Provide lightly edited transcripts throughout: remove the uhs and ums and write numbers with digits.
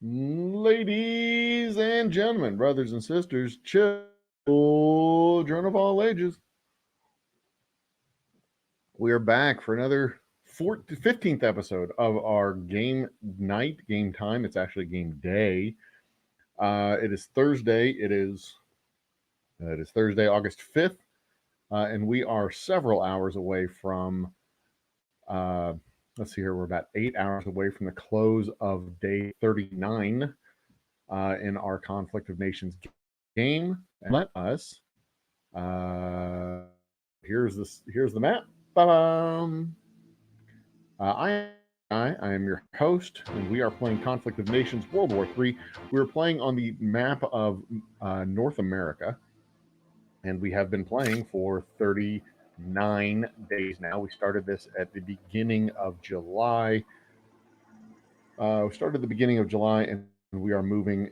Ladies and gentlemen, brothers and sisters, children of all ages, we are back for another 15th episode of our game night, game time. It's actually game day. It is Thursday. It is Thursday, August 5th, and we are several hours away from. Uh, let's see here. We're about 8 hours away from the close of day 39 in our Conflict of Nations game. And let us. Here's the map. Ba-bum. I am your host, and we are playing Conflict of Nations World War III. We are playing on the map of North America, and we have been playing for 39 days now. We started this at the beginning of July. And we are moving.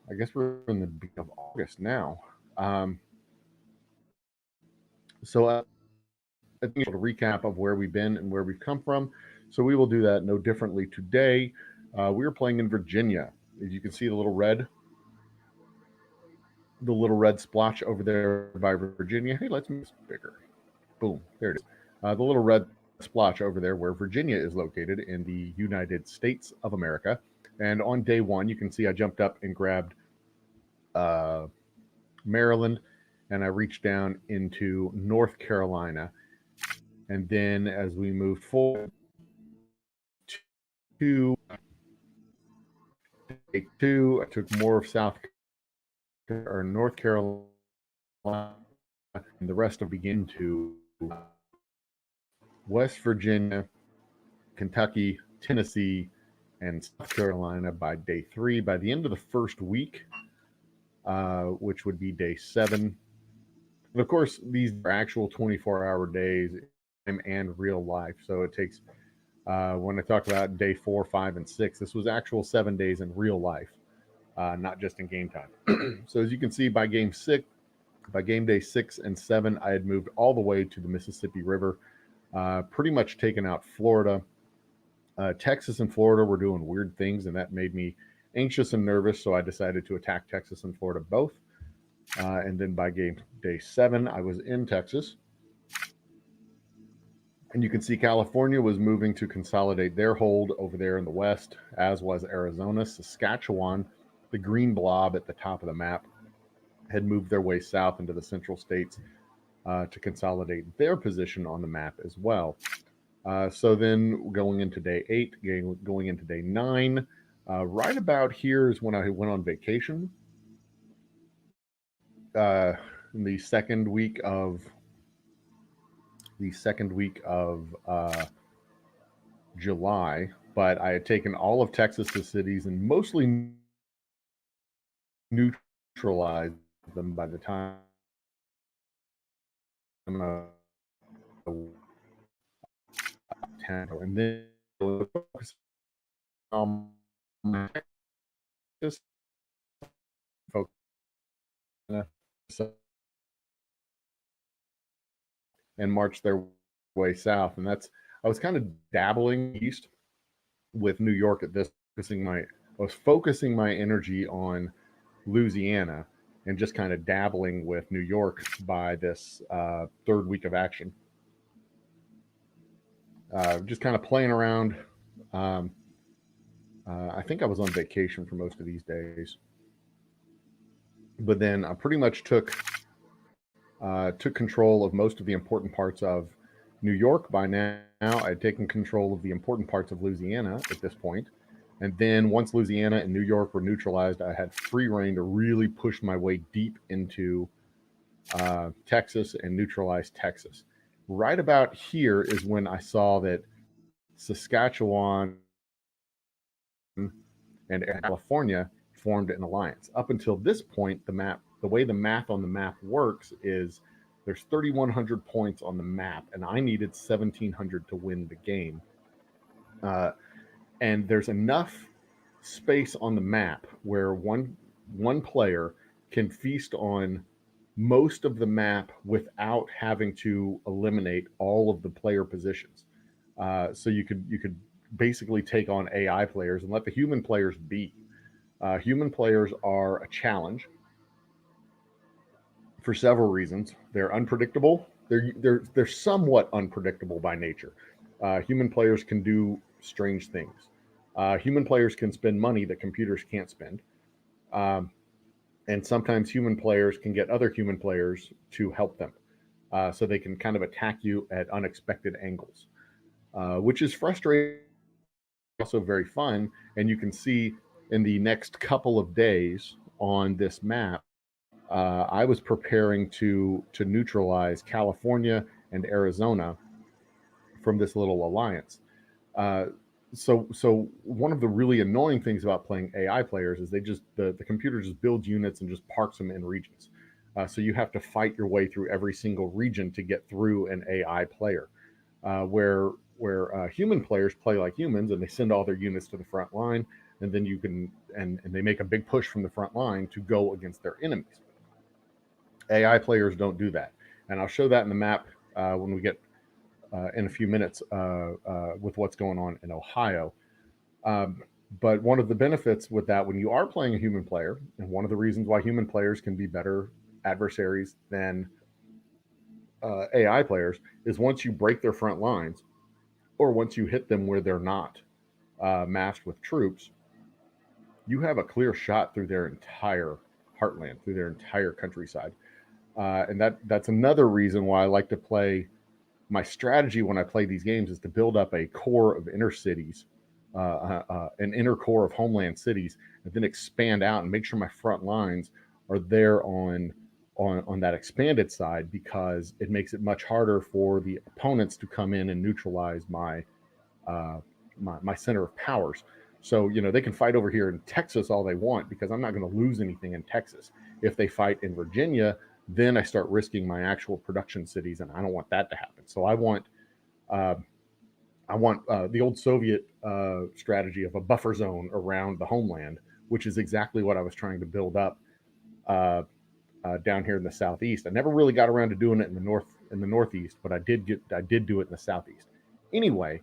I guess we're in the beginning of August now. So I think a recap of where we've been and where we've come from. So we will do that no differently today. We are playing in Virginia. As you can see, the little red splotch over there by Virginia. Hey, let's make this bigger. Boom, there it is. The little red splotch over there where Virginia is located in the United States of America. And on day one, you can see I jumped up and grabbed Maryland, and I reached down into North Carolina. And then as we moved forward to day two, I took more of North Carolina, and the rest of begin to West Virginia, Kentucky, Tennessee, and South Carolina by day three. By the end of the first week, which would be day 7. And of course, these are actual 24-hour days and real life. So it takes, when I talk about day 4, 5, and 6, this was actual 7 days in real life, not just in game time. So as you can see, by game day 6 and 7, I had moved all the way to the Mississippi River, pretty much taken out Florida. Texas and Florida were doing weird things, and that made me anxious and nervous, so I decided to attack Texas and Florida both. And then by game day 7, I was in Texas. And you can see California was moving to consolidate their hold over there in the west, as was Arizona. Saskatchewan, the green blob at the top of the map, had moved their way south into the central states to consolidate their position on the map as well. So then going into day 8, going into day 9, right about here is when I went on vacation. In the second week of July, but I had taken all of Texas's cities and mostly neutralized them by the time and then just focus and march their way south. And that's, I was kind of dabbling east with New York at this, I was focusing my energy on Louisiana and just kind of dabbling with New York by this third week of action. Just kind of playing around. I think I was on vacation for most of these days, but then I pretty much took control of most of the important parts of New York. By now, I'd taken control of the important parts of Louisiana at this point. And then once Louisiana and New York were neutralized, I had free reign to really push my way deep into Texas and neutralize Texas. Right about here is when I saw that Saskatchewan and California formed an alliance. Up until this point, the way the math on the map works is there's 3,100 points on the map, and I needed 1,700 to win the game. And there's enough space on the map where one player can feast on most of the map without having to eliminate all of the player positions. So you could basically take on AI players and let the human players be. Human players are a challenge for several reasons. They're unpredictable. They're somewhat unpredictable by nature. Human players can do strange things. Human players can spend money that computers can't spend. And sometimes human players can get other human players to help them. So they can kind of attack you at unexpected angles, which is frustrating, also very fun. And you can see in the next couple of days on this map, I was preparing to neutralize California and Arizona from this little alliance. So one of the really annoying things about playing AI players is the computer just builds units and just parks them in regions. So you have to fight your way through every single region to get through an AI player, where human players play like humans and they send all their units to the front line, and then you can and they make a big push from the front line to go against their enemies. AI players don't do that, and I'll show that in the map when we get in a few minutes with what's going on in Ohio. But one of the benefits with that, when you are playing a human player, and one of the reasons why human players can be better adversaries than AI players, is once you break their front lines, or once you hit them where they're not massed with troops, you have a clear shot through their entire heartland, through their entire countryside. And that's another reason why I like to play. My strategy when I play these games is to build up a core of inner cities, an inner core of homeland cities, and then expand out and make sure my front lines are there on that expanded side, because it makes it much harder for the opponents to come in and neutralize my center of powers. So they can fight over here in Texas all they want, because I'm not going to lose anything in Texas. If they fight in Virginia, then I start risking my actual production cities, and I don't want that to happen. So I want the old Soviet strategy of a buffer zone around the homeland, which is exactly what I was trying to build up down here in the southeast. I never really got around to doing it in the northeast, but I did do it in the southeast. Anyway,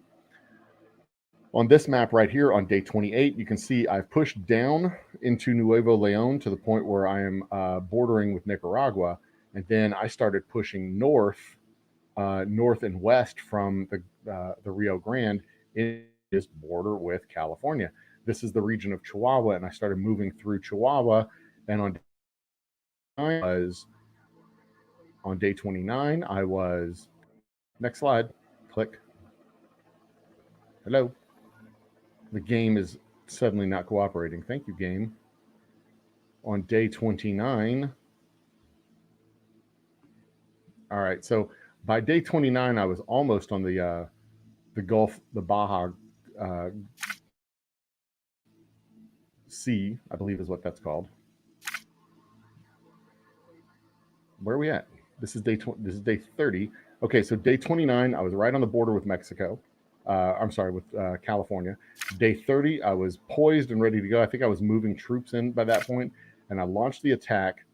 on this map right here on day 28, you can see I've pushed down into Nuevo Leon to the point where I am bordering with Nicaragua, and then I started pushing north and west from the Rio Grande in this border with California. This is the region of Chihuahua, and I started moving through Chihuahua. And on day 29, I was next slide. Click. Hello. The game is suddenly not cooperating. Thank you, game. On day 29. All right. So by day 29, I was almost on the Gulf, the Baja Sea, I believe is what that's called. Where are we at? This is day 30. Okay, so day 29, I was right on the border with Mexico. I'm sorry, with California. Day 30, I was poised and ready to go. I think I was moving troops in by that point, and I launched the attack.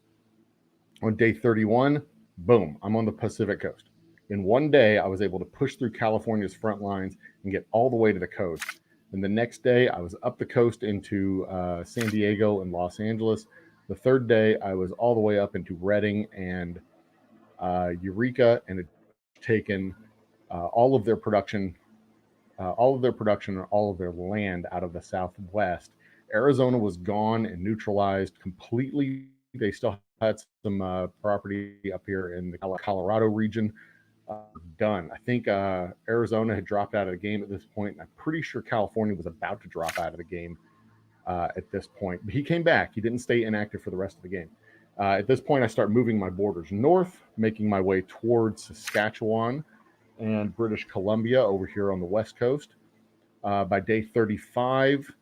On day 31, boom, I'm on the Pacific coast. In one day, I was able to push through California's front lines and get all the way to the coast. And the next day, I was up the coast into San Diego and Los Angeles. The third day, I was all the way up into Redding and Eureka, and had taken all of their production and all of their land out of the Southwest. Arizona was gone and neutralized completely. They still had some property up here in the Colorado region. Done. I think Arizona had dropped out of the game at this point. I'm pretty sure California was about to drop out of the game at this point. But he came back. He didn't stay inactive for the rest of the game. At this point, I start moving my borders north, making my way towards Saskatchewan and British Columbia over here on the west coast. By day 35,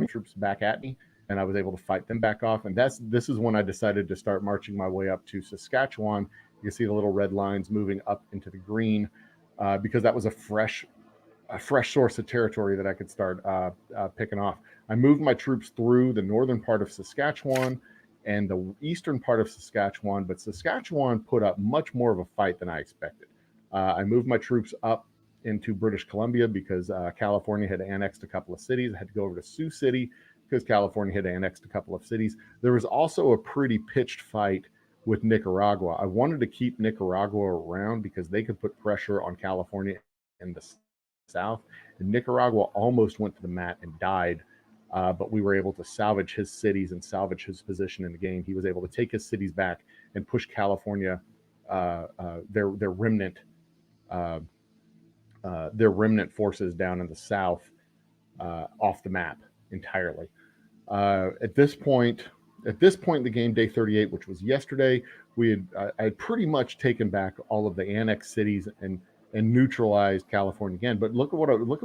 troops back at me, and I was able to fight them back off. And this is when I decided to start marching my way up to Saskatchewan. You can see the little red lines moving up into the green, because that was a fresh source of territory that I could start picking off. I moved my troops through the northern part of Saskatchewan and the eastern part of Saskatchewan, but Saskatchewan put up much more of a fight than I expected. I moved my troops up into British Columbia because California had annexed a couple of cities. I had to go over to Sioux City because California had annexed a couple of cities. There was also a pretty pitched fight with Nicaragua. I wanted to keep Nicaragua around because they could put pressure on California in the south. And Nicaragua almost went to the mat and died, but we were able to salvage his cities and salvage his position in the game. He was able to take his cities back and push California, their remnant forces down in the south off the map entirely. At this point in the game, day 38, which was yesterday, I had pretty much taken back all of the annexed cities and neutralized California again. But look at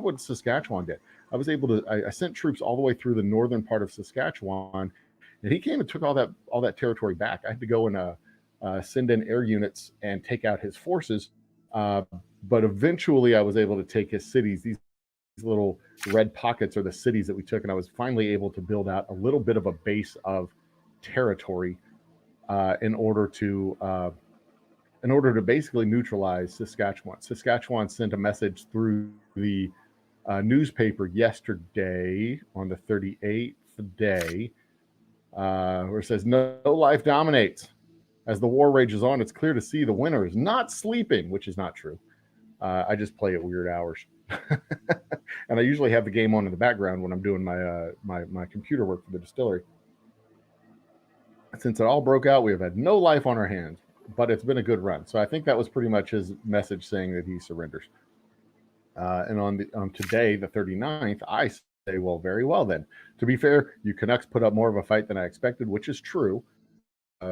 what Saskatchewan did. I sent troops all the way through the northern part of Saskatchewan, and he came and took all that territory back. I had to go and send in air units and take out his forces. But eventually I was able to take his cities. These little red pockets are the cities that we took, and I was finally able to build out a little bit of a base of territory in order to basically neutralize Saskatchewan. Saskatchewan sent a message through the newspaper yesterday on the 38th day where it says, "No life dominates. As the war rages on, it's clear to see the winner is not sleeping," which is not true. I just play at weird hours. And I usually have the game on in the background when I'm doing my computer work for the distillery. Since it all broke out, we have had no life on our hands, but it's been a good run. So I think that was pretty much his message saying that he surrenders. And on today, the 39th, I say, well, very well then. To be fair, you Canucks put up more of a fight than I expected, which is true.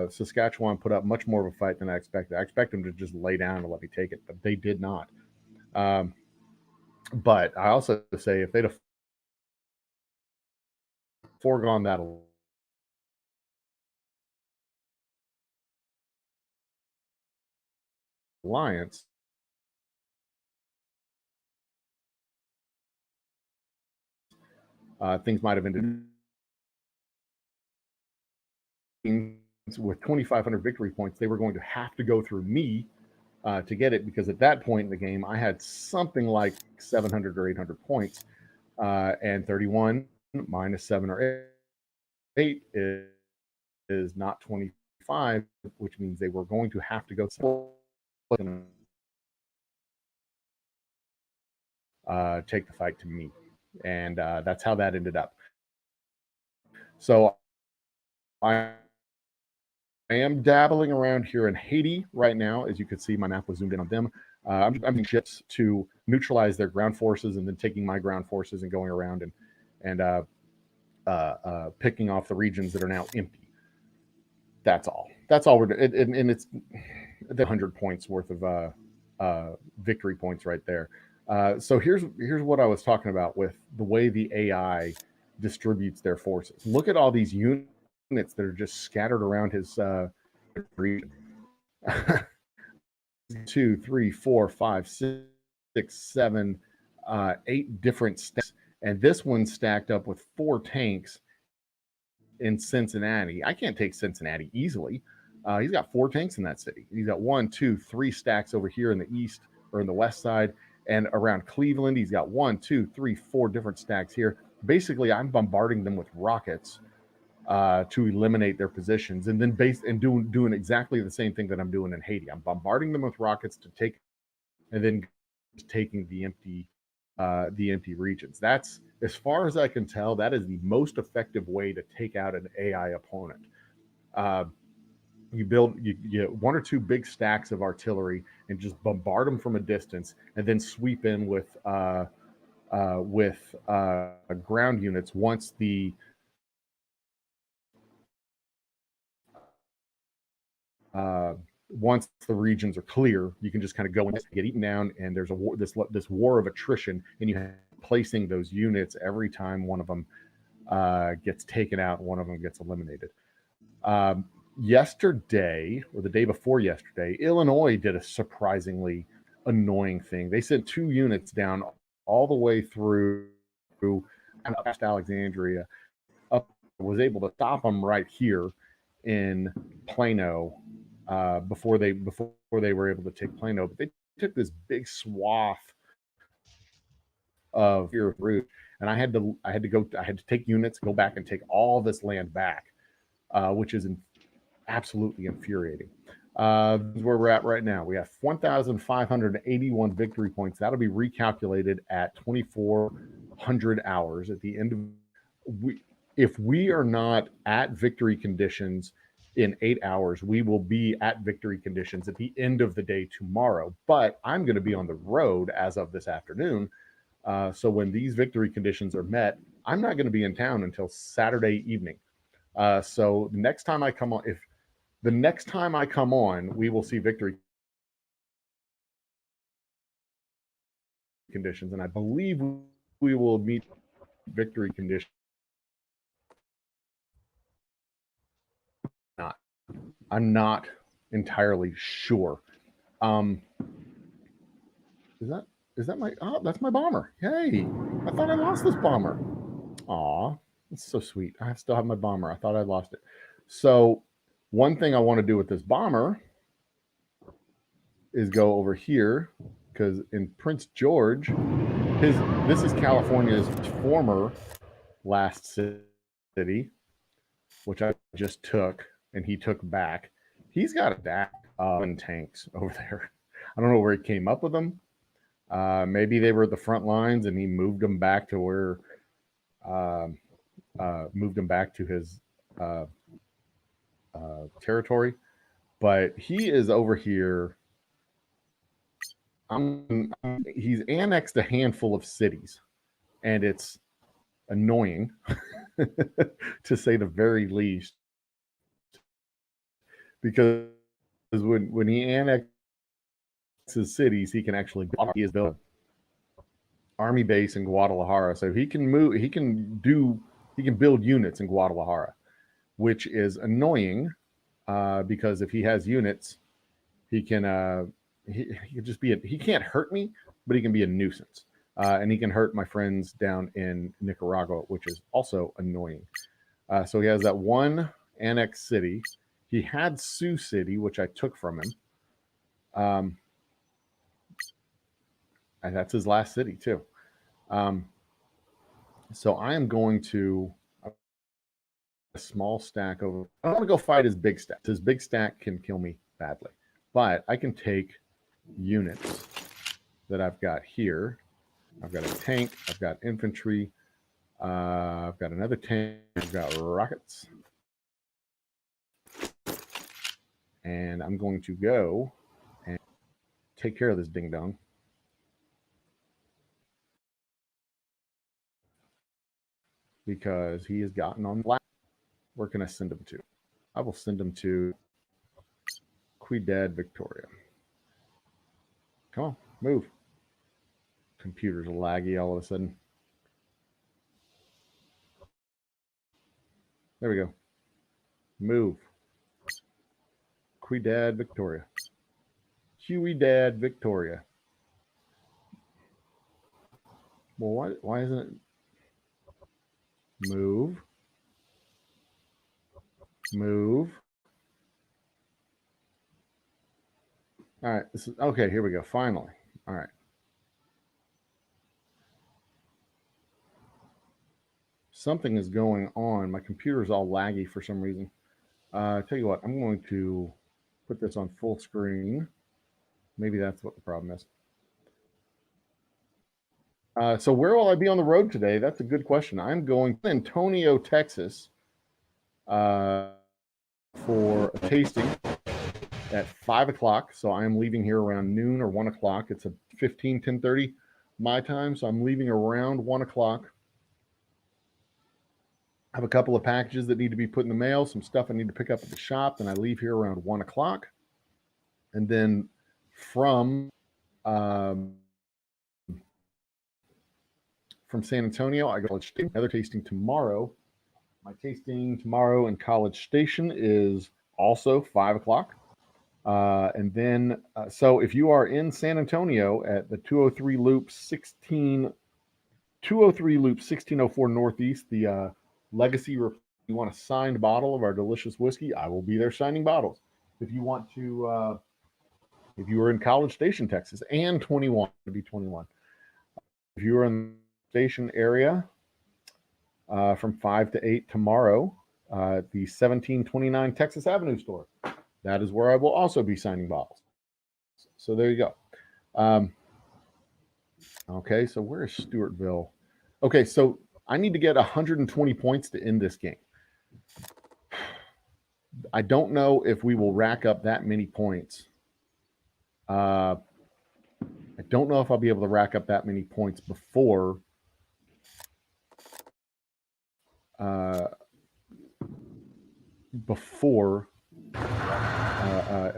Saskatchewan put up much more of a fight than I expected. I expect them to just lay down and let me take it, but they did not. But I also say if they'd have foregone that alliance, things might have ended with 2,500 victory points. They were going to have to go through me to get it, because at that point in the game, I had something like 700 or 800 points, and 31 minus 7 or 8 is not 25, which means they were going to have to go take the fight to me. And that's how that ended up. So I am dabbling around here in Haiti right now. As you can see, my map was zoomed in on them. I'm using ships to neutralize their ground forces, and then taking my ground forces and going around and picking off the regions that are now empty. That's all. That's all we're doing. And it's the 100 points worth of victory points right there. So here's what I was talking about with the way the AI distributes their forces. Look at all these units that are just scattered around his region. 2, 3, 4, 5, 6, 7, 8 different stacks, and this one stacked up with 4 tanks in Cincinnati. I can't take Cincinnati easily. He's got 4 tanks in that city. He's got 1, 2, 3 stacks over here in the east or in the west side, and around Cleveland, he's got 1, 2, 3, 4 different stacks here. Basically, I'm bombarding them with rockets to eliminate their positions, and then doing exactly the same thing that I'm doing in Haiti. I'm bombarding them with rockets to take, and then taking the empty regions. That's, as far as I can tell, that is the most effective way to take out an AI opponent. You get 1 or 2 big stacks of artillery and just bombard them from a distance, and then sweep in with ground units once the regions are clear. You can just kind of go and get eaten down, and there's a war, this war of attrition, and you have placing those units every time one of them gets taken out, one of them gets eliminated. Yesterday, or the day before yesterday, Illinois did a surprisingly annoying thing. They sent 2 units down all the way through past Alexandria, up, was able to stop them right here, in Plano before they were able to take Plano. But they took this big swath of your route, and I had to take units, go back and take all this land back, which is absolutely infuriating. This is where we're at right now. We have 1,581 victory points. That'll be recalculated at 2,400 hours at the end of if we are not at victory conditions in 8 hours, we will be at victory conditions at the end of the day tomorrow. But I'm going to be on the road as of this afternoon. So when these victory conditions are met, I'm not going to be in town until Saturday evening. So the next time I come on, we will see victory conditions, and I believe we will meet victory conditions. I'm not entirely sure. Is that my? Oh, that's my bomber. Hey, I thought I lost this bomber. Aw, it's so sweet. I still have my bomber. I thought I lost it. So one thing I want to do with this bomber is go over here, because in Prince George, this is California's former last city, which I just took and he took back. He's got a stack of tanks over there. I don't know where he came up with them. Maybe they were at the front lines and he moved them back to where moved them back to his territory. But he is over here. He's annexed a handful of cities, and it's annoying to say the very least, because when he annexes cities, he can actually build an army base in Guadalajara, so he can build units in Guadalajara, which is annoying because if he has units, he can just be he can't hurt me, but he can be a nuisance. And he can hurt my friends down in Nicaragua, which is also annoying. So he has that one annexed city. He had Sioux City, which I took from him. And that's his last city, too. So I am going to a small stack over. I want to go fight his big stack. His big stack can kill me badly. But I can take units that I've got here. I've got a tank. I've got infantry. I've got another tank. I've got rockets. And I'm going to go and take care of this ding dong. Because he has gotten on the lap. Where can I send him to? I will send him to Ciudad Victoria. Come on, move. Computer's laggy all of a sudden. There we go. Move. Ciudad Victoria. Ciudad Victoria. Well, why isn't it? Move. Move. All right. This is okay. Here we go. Finally. All right. Something is going on. My computer's all laggy for some reason. Tell you what, I'm going to put this on full screen. Maybe that's what the problem is. So where will I be on the road today? That's a good question. I'm going to Antonio, Texas for a tasting at 5 o'clock. So I'm leaving here around noon or 1 o'clock. It's a 10:30 my time. So I'm leaving around 1 o'clock. I have a couple of packages that need to be put in the mail, some stuff I need to pick up at the shop, and I leave here around 1 o'clock. And then from San Antonio, I go to College Station. Another tasting tomorrow. My tasting tomorrow in College Station is also 5 o'clock. And then, so if you are in San Antonio at the 203 Loop 1604 Northeast, the Legacy you want a signed bottle of our delicious whiskey, I will be there signing bottles. If you want to, if you are in College Station, Texas, and 21 to be 21, if you are in the station area from 5 to 8 tomorrow, the 1729 Texas Avenue store, that is where I will also be signing bottles. So there you go. Okay, so where is Stewartville? Okay, so I need to get 120 points to end this game. I don't know if we will rack up that many points. I don't know if I'll be able to rack up that many points before it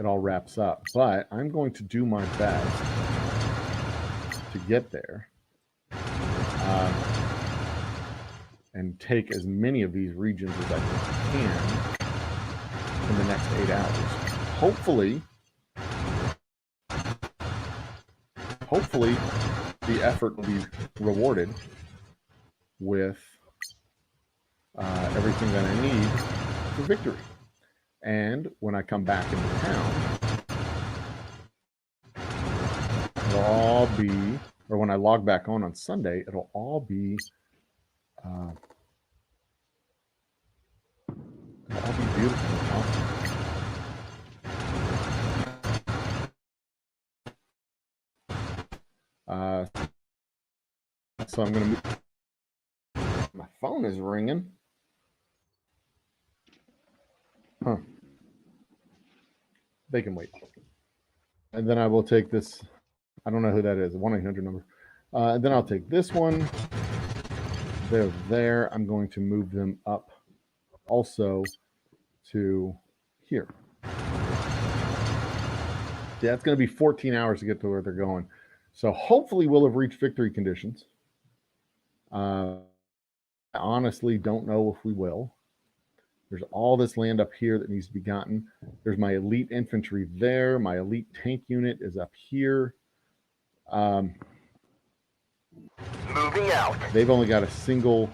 all wraps up. But I'm going to do my best to get there and take as many of these regions as I can in the next 8 hours. Hopefully the effort will be rewarded with everything that I need for victory. And when I come back into town, it'll all be, or when I log back on Sunday, it'll all be beautiful and awesome. So I'm going to move. My phone is ringing. Huh. They can wait. And then I will take this. I don't know who that is. 1-800 number. And then I'll take this one. They're there. I'm going to move them up also to here. Yeah, it's going to be 14 hours to get to where they're going. So hopefully we'll have reached victory conditions. I honestly don't know if we will. There's all this land up here that needs to be gotten. There's my elite infantry there. My elite tank unit is up here. Moving out. They've only got a single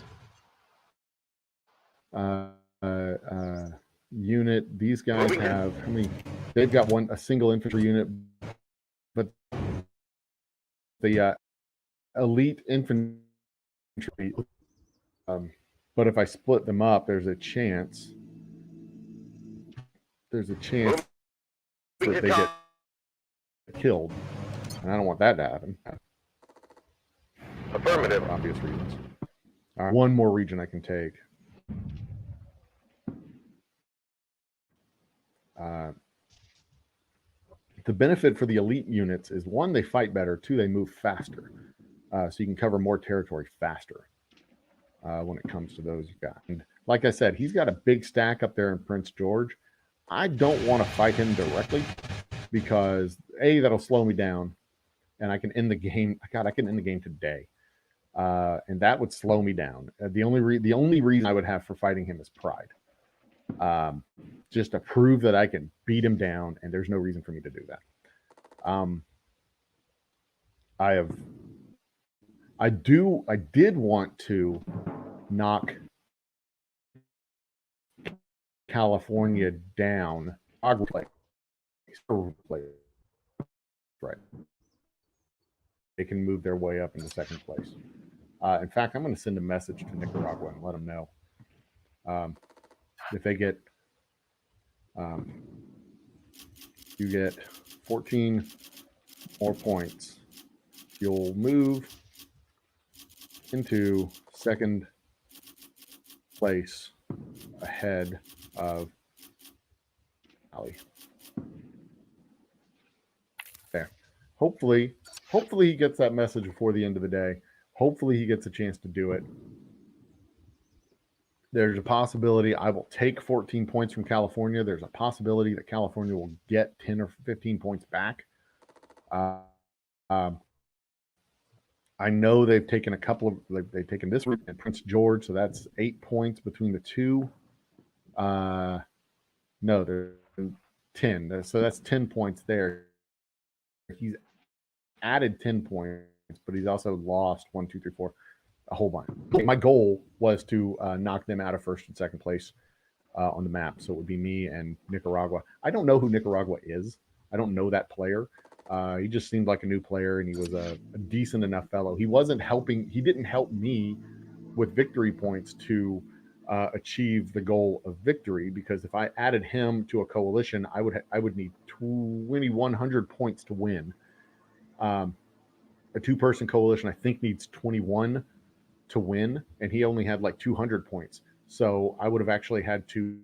unit. These guys have how many? They've got a single infantry unit, but the elite infantry. But if I split them up, there's a chance. There's a chance that they get killed, and I don't want that to happen. Affirmative. For obvious reasons. All right, one more region I can take. The benefit for the elite units is 1, they fight better. 2, they move faster. So you can cover more territory faster when it comes to those guys. And like I said, he's got a big stack up there in Prince George. I don't want to fight him directly because A, that'll slow me down and I can end the game. God, I can end the game today. And that would slow me down. The only reason I would have for fighting him is pride. Just to prove that I can beat him down, and there's no reason for me to do that. I did want to knock California down. Right. They can move their way up into second place. In fact, I'm going to send a message to Nicaragua and let them know. If they get, you get 14 more points, you'll move into second place ahead of Ali. There. Hopefully he gets that message before the end of the day. Hopefully he gets a chance to do it. There's a possibility I will take 14 points from California. There's a possibility that California will get 10 or 15 points back. I know they've taken a couple of, they've taken this route and Prince George, so that's 8 points between the two. No, there's 10. So that's 10 points there. He's added 10 points, but he's also lost 1, 2, 3, 4. a whole bunch. My goal was to knock them out of first and second place on the map. So it would be me and Nicaragua. I don't know who Nicaragua is. I don't know that player. He just seemed like a new player, and he was a decent enough fellow. He wasn't helping. He didn't help me with victory points to achieve the goal of victory, because if I added him to a coalition, I would need 2,100 points to win. A two-person coalition, I think, needs 21 to win, and he only had like 200 points. So I would have actually had to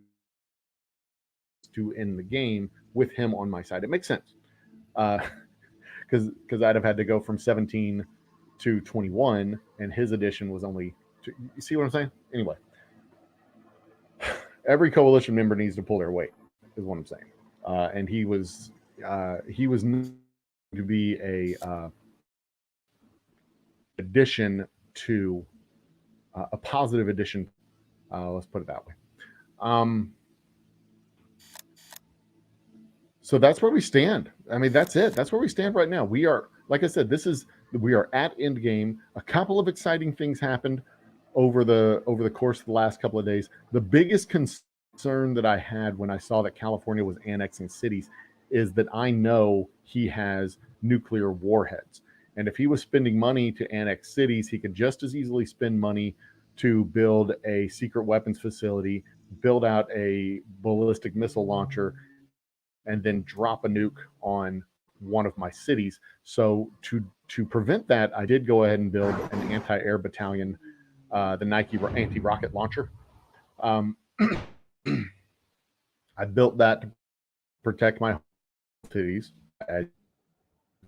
end the game with him on my side. It makes sense, because I'd have had to go from 17 to 21, and his addition was only. You see what I'm saying? Anyway, every coalition member needs to pull their weight, is what I'm saying. And he was to be a addition to a positive addition. Let's put it that way. So that's where we stand. I mean, that's it. That's where we stand right now. We are, like I said, we are at end game. A couple of exciting things happened over the course of the last couple of days. The biggest concern that I had when I saw that California was annexing cities is that I know he has nuclear warheads. And if he was spending money to annex cities, he could just as easily spend money to build a secret weapons facility, build out a ballistic missile launcher, and then drop a nuke on one of my cities. So to prevent that, I did go ahead and build an anti-air battalion, the Nike anti-rocket launcher. I built that to protect my cities.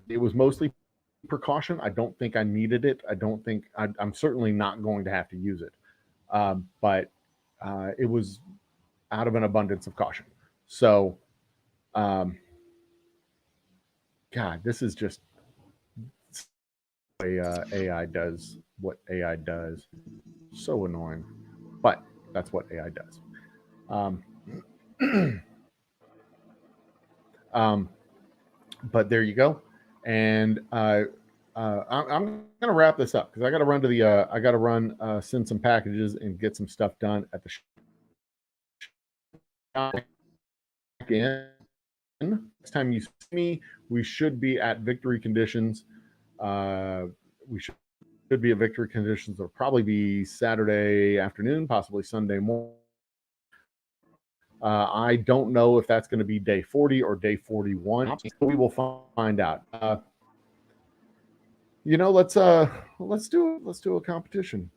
It was mostly precaution. I don't think I needed it. I'm certainly not going to have to use it. But it was out of an abundance of caution. So, God, this is just AI does what AI does. So annoying, but that's what AI does. But there you go. And I'm going to wrap this up because I got to run to the I got to run send some packages and get some stuff done at the shop. Next time you see me, we should be at victory conditions. We should be at victory conditions. It'll probably be Saturday afternoon, possibly Sunday morning. I don't know if that's going to be day 40 or day 41. We will find out. Let's do a competition.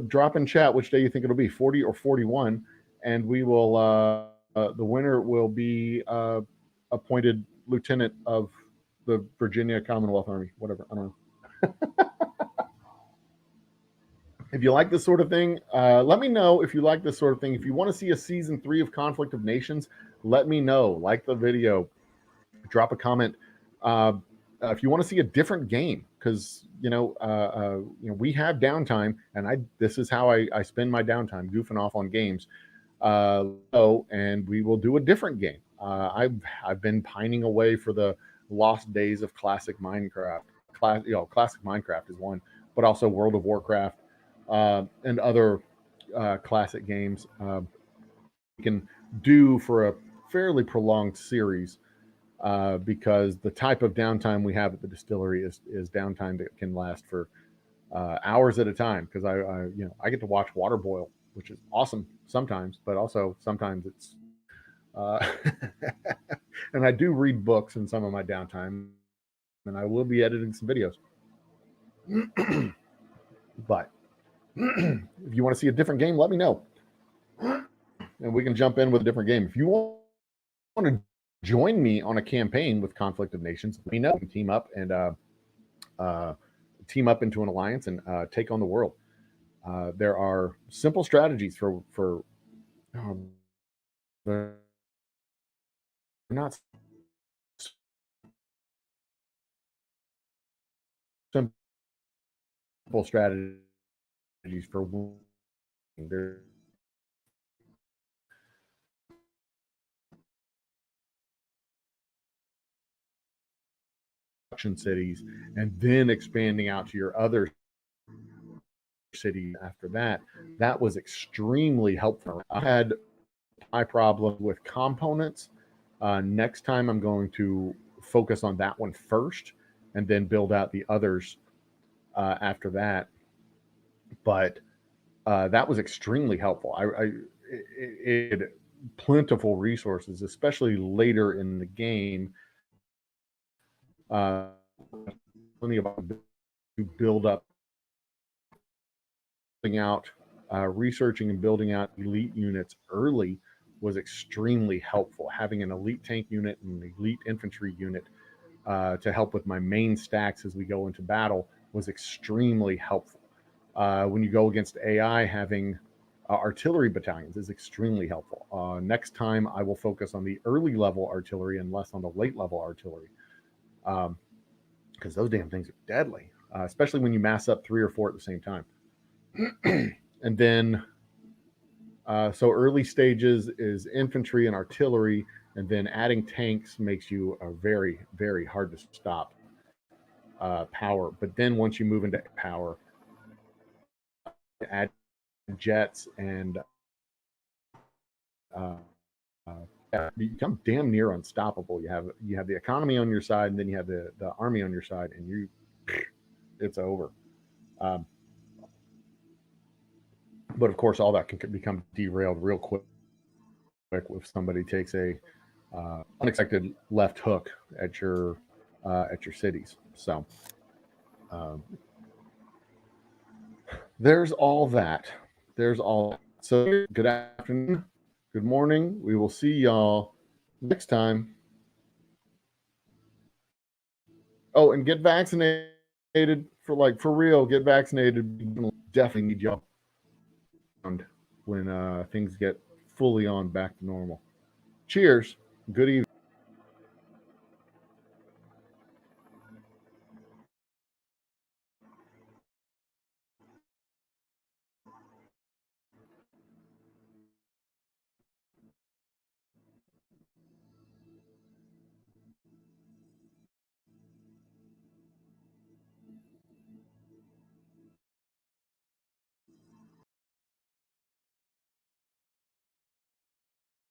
Drop in chat which day you think it'll be, 40 or 41, and we will. The winner will be appointed lieutenant of the Virginia Commonwealth Army. Whatever, I don't know. If you like this sort of thing, let me know if you like this sort of thing. If you want to see a season 3 of Conflict of Nations, let me know. Like the video, drop a comment. If you want to see a different game, because we have downtime, and this is how I spend my downtime, goofing off on games. And we will do a different game. I've been pining away for the lost days of classic Minecraft. Classic Minecraft is one, but also World of Warcraft. And other classic games we can do for a fairly prolonged series, because the type of downtime we have at the distillery is downtime that can last for hours at a time. Because I get to watch water boil, which is awesome sometimes, but also sometimes it's and I do read books in some of my downtime, and I will be editing some videos. But if you want to see a different game, let me know, and we can jump in with a different game. If you want to join me on a campaign with Conflict of Nations, let me know. We can team up and team up into an alliance and take on the world. There are simple strategies for they're not simple strategies for winning. They're cities and then expanding out to your other city after that. That was extremely helpful. I had my problem with components. Next time I'm going to focus on that one first and then build out the others after that. But that was extremely helpful. It plentiful resources, especially later in the game. Plenty of to build up, out, researching and building out elite units early was extremely helpful. Having an elite tank unit and an elite infantry unit to help with my main stacks as we go into battle was extremely helpful. When you go against AI, having artillery battalions is extremely helpful. Next time, I will focus on the early level artillery and less on the late level artillery, because those damn things are deadly, especially when you mass up 3 or 4 at the same time. And then, so early stages is infantry and artillery, and then adding tanks makes you a very, very hard to stop power. But then once you move into power, add jets and you become damn near unstoppable. You have the economy on your side, and then you have the army on your side, and it's over. But of course, all that can become derailed real quick if somebody takes a unexpected left hook at your cities. So there's all that. So good afternoon, good morning. We will see y'all next time. Oh, and get vaccinated for real. Get vaccinated. We definitely need y'all when things get fully on back to normal. Cheers. Good evening.